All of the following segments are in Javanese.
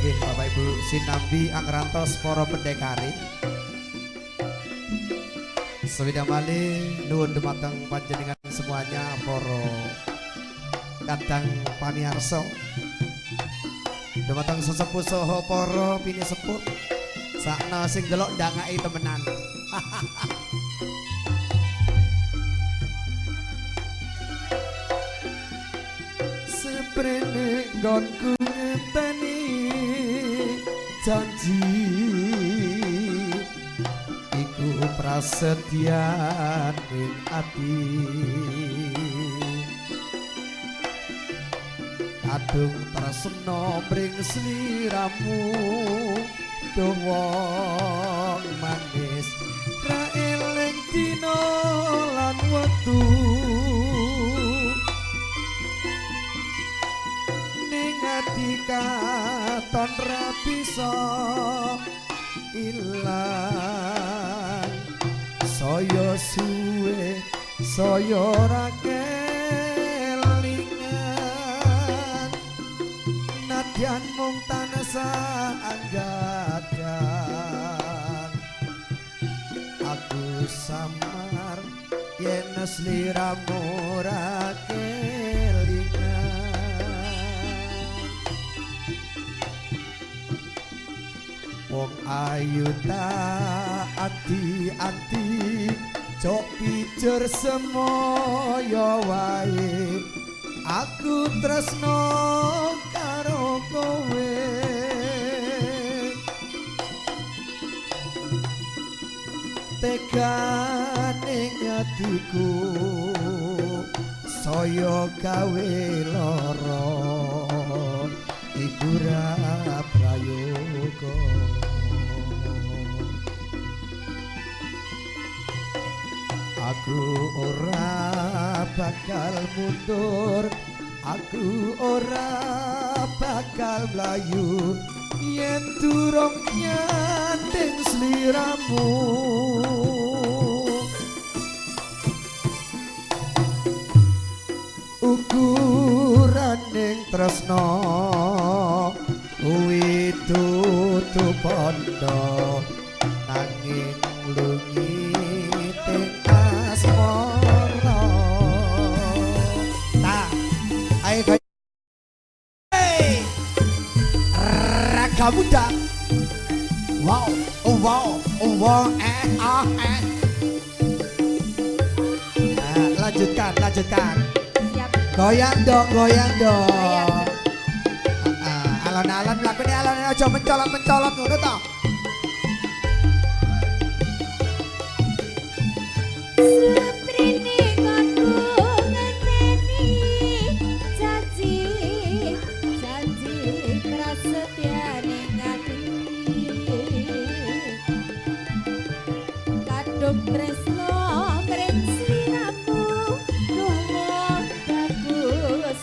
Nggih Bapak Ibu sinambi angrantos para pendekari. Sewida malih nuwun dumateng panjenengan semuanya para kadang paniarsa. Dumateng sesepuh saha para pinisepuh sakna sing delok ndangaki temenan. Seprene nggonku ngenteni janji iku prasetyan ing ati kadung tresna mring sliramu dawa manis ra eling dina lan wektu ning ati katon ra bisa ilang saya suwe saya ra kelingan nadyan mung tansah anggadang aku samar yen sliramu ra kelingan wong ayu tak ati-ati cok pijer semoyo wae aku tresno karo kowe tegane atiku saya gawe lara iku ra prayoga aku ora bakal mundur aku ora bakal mlayu yen durung nyanding sliramu ukuraning tresna kuwi dudu pondo nanging lungiting asmara ta ayo raga muda wow oh wow oh wow lanjutkan goyang dong alon-alon lakune alon aja mencolot ngono to seprene nggonku ngenteni janji prasetyan ing ati kadung tresno mring sliramu duh wong bagus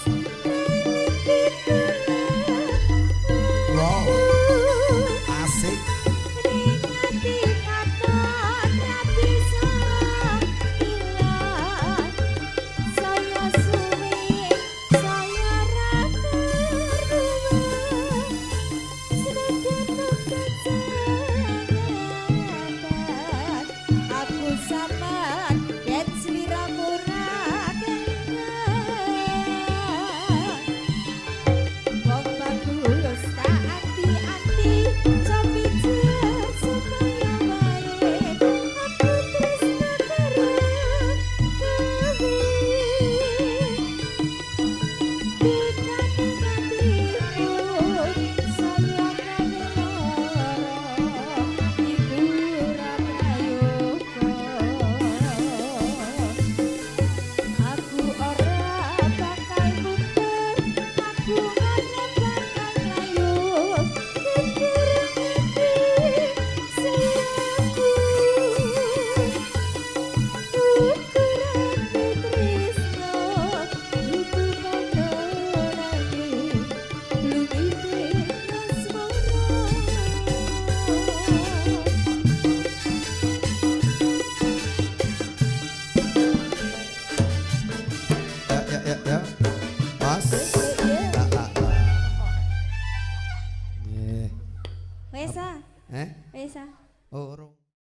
wow asik Wes ah. Eh? Wes ah. Oh, urung.